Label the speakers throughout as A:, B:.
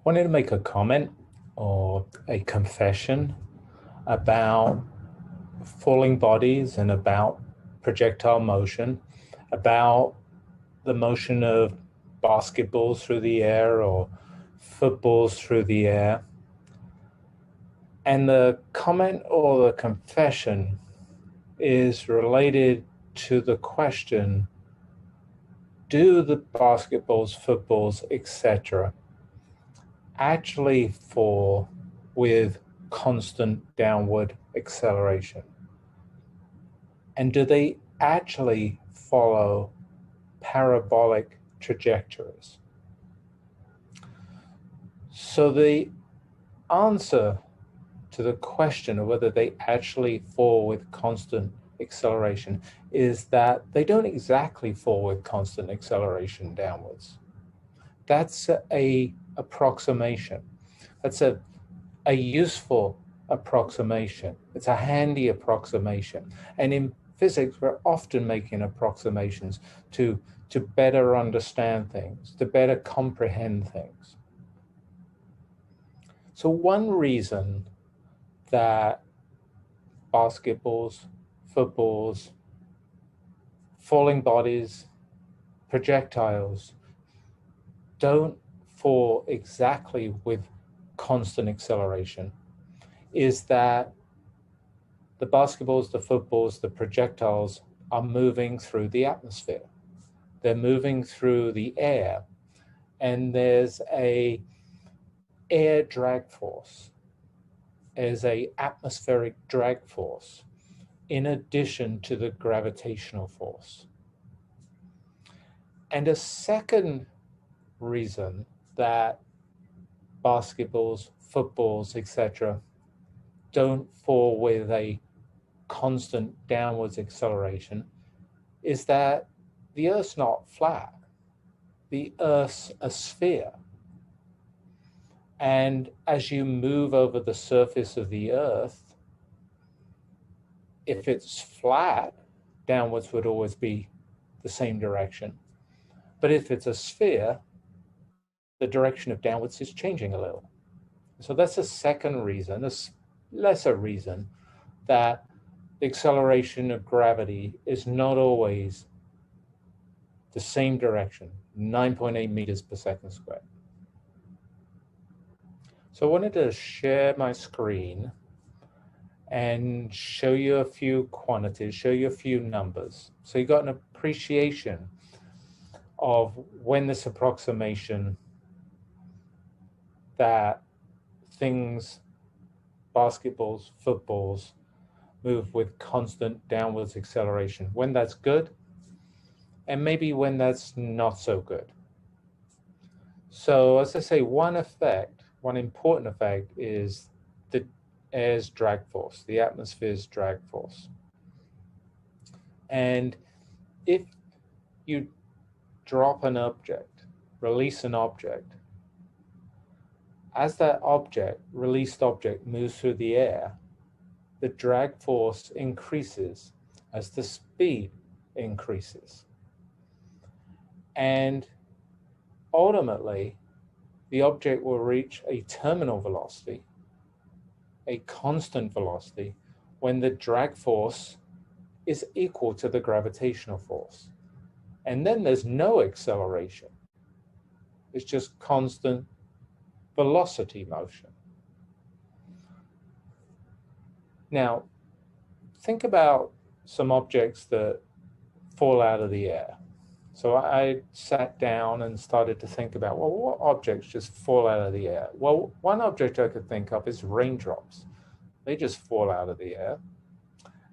A: Wanted to make a comment or a confession about falling bodies and about projectile motion, about the motion of basketballs through the air or footballs through the air. And the comment or the confession is related to the question, do the basketballs, footballs, etc., actually fall with constant downward acceleration? And do they actually follow parabolic trajectories? So the answer to the question of whether they actually fall with constant acceleration is that they don't exactly fall with constant acceleration downwards. That's a approximation. That's a useful approximation. It's a handy approximation. And in physics, we're often making approximations to better understand things, to better comprehend things. So one reason that basketballs, footballs, falling bodies, projectiles don't fall exactly with constant acceleration is that the basketballs, the footballs, the projectiles are moving through the atmosphere. They're moving through the air, and there's a air drag force, there's a atmospheric drag force in addition to the gravitational force. And a second reason that basketballs, footballs, etc., don't fall with a constant downwards acceleration is that the Earth's not flat. The Earth's a sphere. And as you move over the surface of the Earth, if it's flat, downwards would always be the same direction. But if it's a sphere, the direction of downwards is changing a little. So that's a second reason, a lesser reason, that the acceleration of gravity is not always the same direction, 9.8 meters per second squared. So I wanted to share my screen and show you a few quantities, show you a few numbers. So you got an appreciation of when this approximation that things, basketballs, footballs, move with constant downwards acceleration, when that's good, and maybe when that's not so good. So as I say, one important effect is the air's drag force, the atmosphere's drag force. And if you drop an object, release an object, as that object, released object, moves through the air, the drag force increases as the speed increases. And ultimately, the object will reach a terminal velocity, a constant velocity, when the drag force is equal to the gravitational force. And then there's no acceleration. It's just constant velocity motion. Now, think about some objects that fall out of the air. So I sat down and started to think about, well, what objects just fall out of the air? Well, one object I could think of is raindrops. They just fall out of the air.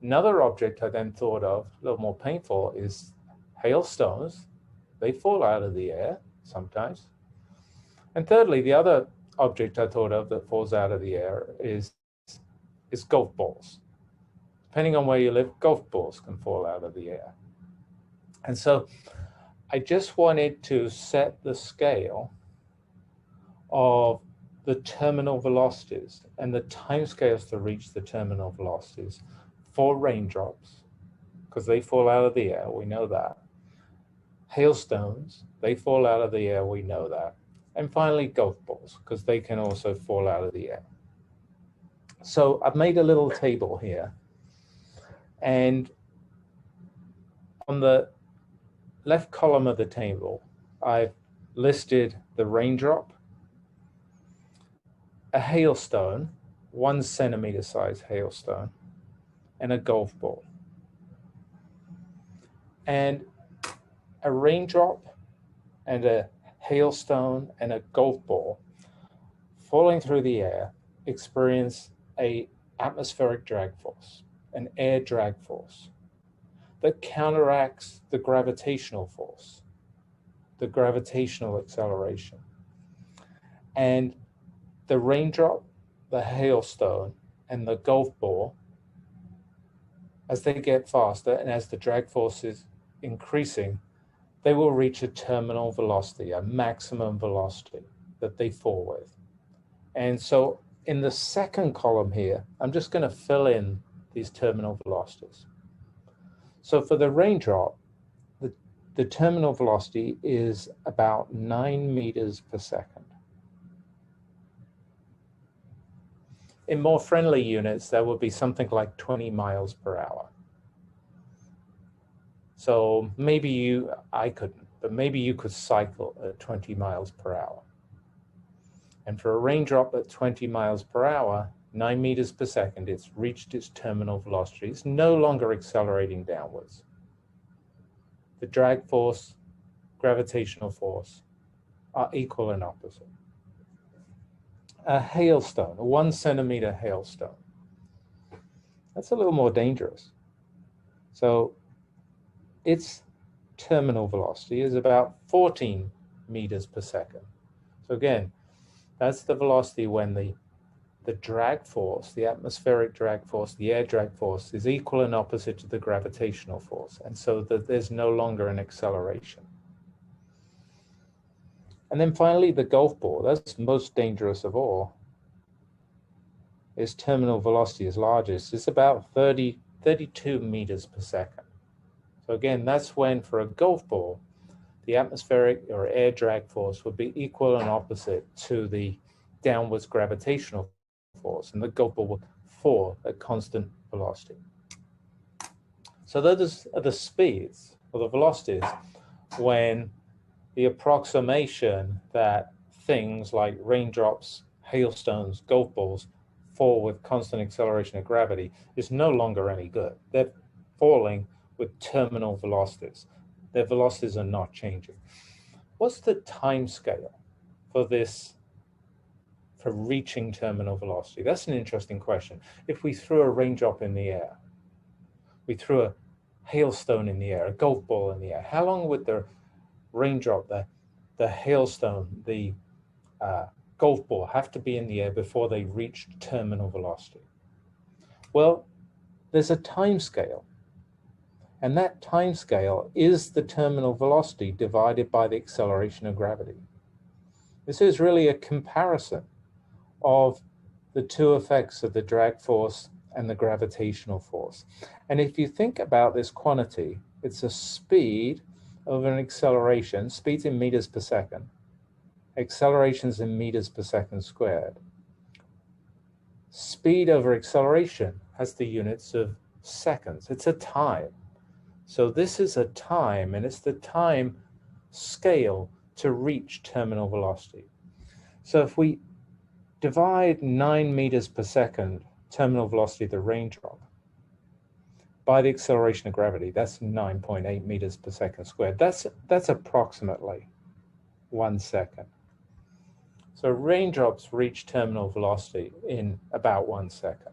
A: Another object I then thought of, a little more painful, is hailstones. They fall out of the air sometimes. And thirdly, the other object I thought of that falls out of the air is golf balls. Depending on where you live, golf balls can fall out of the air. And so I just wanted to set the scale of the terminal velocities and the timescales to reach the terminal velocities for raindrops, because they fall out of the air, we know that. Hailstones, they fall out of the air, we know that. And finally, golf balls, because they can also fall out of the air. So I've made a little table here. And on the left column of the table, I've listed the raindrop, a hailstone, 1 centimeter size hailstone, and a golf ball. And a raindrop and a hailstone and a golf ball falling through the air experience an atmospheric drag force, an air drag force that counteracts the gravitational force, the gravitational acceleration. And the raindrop, the hailstone, and the golf ball, as they get faster and as the drag force is increasing, they will reach a terminal velocity, a maximum velocity that they fall with. And so in the second column here, I'm just going to fill in these terminal velocities. So for the raindrop, the terminal velocity is about 9 meters per second. In more friendly units, that would be something like 20 miles per hour. So maybe I couldn't, but maybe you could cycle at 20 miles per hour. And for a raindrop at 20 miles per hour, 9 meters per second, it's reached its terminal velocity. It's no longer accelerating downwards. The drag force, gravitational force are equal and opposite. A hailstone, a 1 centimeter hailstone, that's a little more dangerous. So its terminal velocity is about 14 meters per second. So again, that's the velocity when the drag force, the atmospheric drag force, the air drag force is equal and opposite to the gravitational force. And so that there's no longer an acceleration. And then finally, the golf ball, that's most dangerous of all. Its terminal velocity is largest. It's about 32 meters per second. So again, that's when for a golf ball, the atmospheric or air drag force would be equal and opposite to the downwards gravitational force, and the golf ball would fall at constant velocity. So those are the speeds or the velocities when the approximation that things like raindrops, hailstones, golf balls fall with constant acceleration of gravity is no longer any good. They're falling with terminal velocities. Their velocities are not changing. What's the time scale for this, for reaching terminal velocity? That's an interesting question. If we threw a raindrop in the air, we threw a hailstone in the air, a golf ball in the air, how long would the raindrop, the hailstone, the golf ball have to be in the air before they reach terminal velocity? Well, there's a time scale. And that time scale is the terminal velocity divided by the acceleration of gravity. This is really a comparison of the two effects of the drag force and the gravitational force. And if you think about this quantity, it's a speed over an acceleration, speeds in meters per second, accelerations in meters per second squared. Speed over acceleration has the units of seconds. It's a time. So this is a time, and it's the time scale to reach terminal velocity. So if we divide 9 meters per second terminal velocity of the raindrop by the acceleration of gravity, that's 9.8 meters per second squared. That's approximately 1 second. So raindrops reach terminal velocity in about 1 second.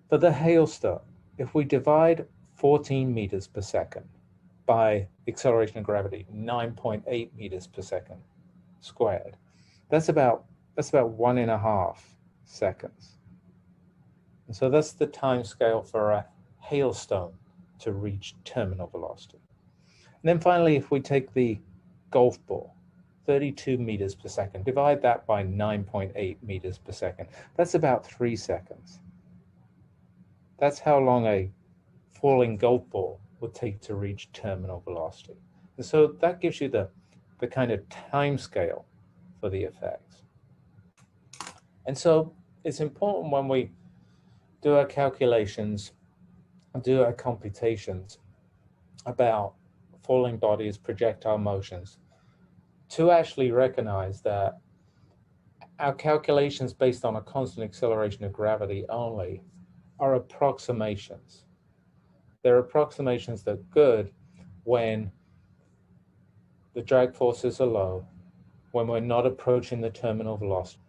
A: For the hailstone, if we divide 14 meters per second by acceleration of gravity, 9.8 meters per second squared, that's about 1.5 seconds. And so that's the time scale for a hailstone to reach terminal velocity. And then finally, if we take the golf ball, 32 meters per second, divide that by 9.8 meters per second, that's about 3 seconds. That's how long a falling golf ball would take to reach terminal velocity. And so that gives you the the kind of time scale for the effects. And so it's important when we do our calculations, do our computations about falling bodies, projectile motions, to actually recognize that our calculations based on a constant acceleration of gravity only are approximations. They're approximations that are good when the drag forces are low, when we're not approaching the terminal velocity.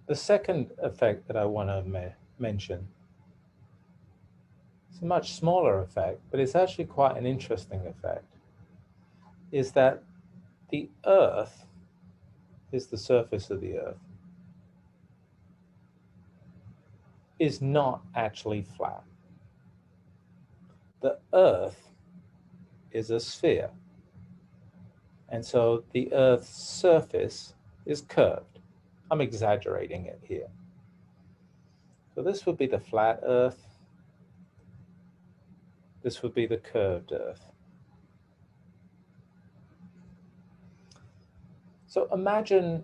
A: The second effect that I want to mention, it's a much smaller effect, but it's actually quite an interesting effect, is that the Earth is the surface of the Earth, is not actually flat. The Earth is a sphere. And so the Earth's surface is curved. I'm exaggerating it here. So this would be the flat Earth. This would be the curved Earth. So imagine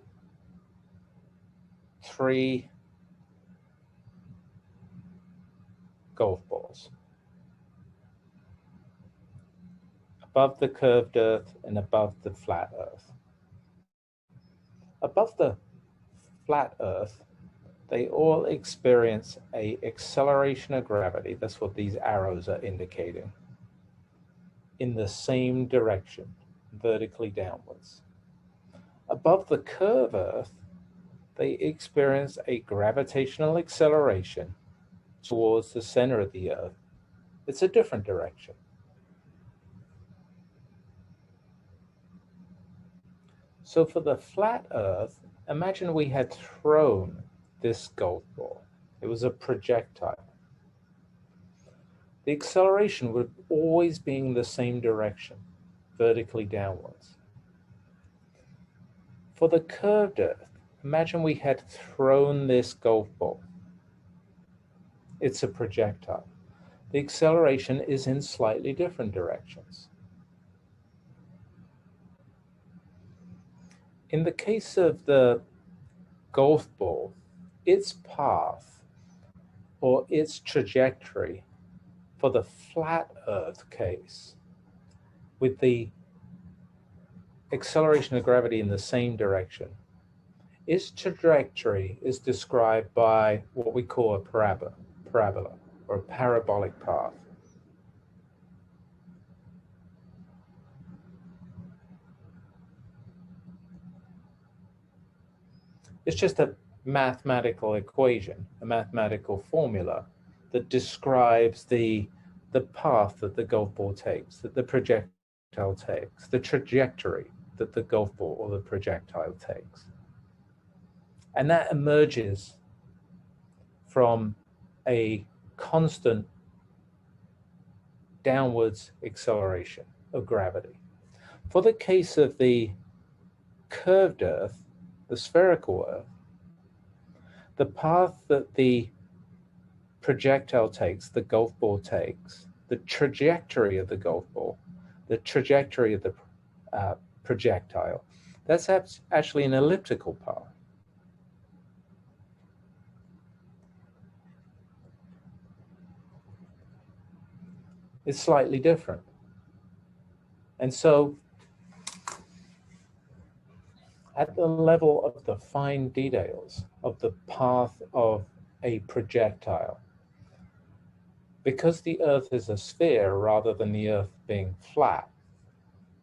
A: 3 golf balls above the curved Earth and above the flat Earth. Above the flat Earth, they all experience an acceleration of gravity. That's what these arrows are indicating. In the same direction, vertically downwards. Above the curved Earth, they experience a gravitational acceleration towards the center of the Earth. It's a different direction. So for the flat Earth, imagine we had thrown this golf ball. It was a projectile. The acceleration would always be in the same direction, vertically downwards. For the curved Earth, imagine we had thrown this golf ball. It's a projectile. The acceleration is in slightly different directions. In the case of the golf ball, its path or its trajectory for the flat Earth case, with the acceleration of gravity in the same direction, its trajectory is described by what we call a parabola or a parabolic path. It's just a mathematical equation, a mathematical formula that describes the path that the golf ball takes, that the projectile takes, the trajectory that the golf ball or the projectile takes. And that emerges from a constant downwards acceleration of gravity. For the case of the curved Earth, the spherical Earth, the path that the projectile takes, the golf ball takes, the trajectory of the golf ball, the trajectory of the projectile, that's actually an elliptical path. It's slightly different. And so at the level of the fine details of the path of a projectile, because the Earth is a sphere rather than the Earth being flat,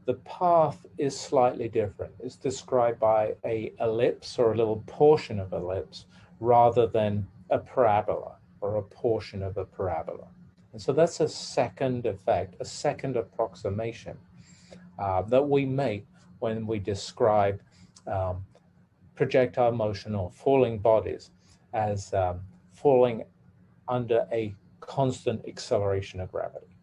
A: the path is slightly different. It's described by an ellipse or a little portion of ellipse rather than a parabola or a portion of a parabola. And so that's a second effect, a second approximation that we make when we describe projectile motion or falling bodies as falling under a constant acceleration of gravity.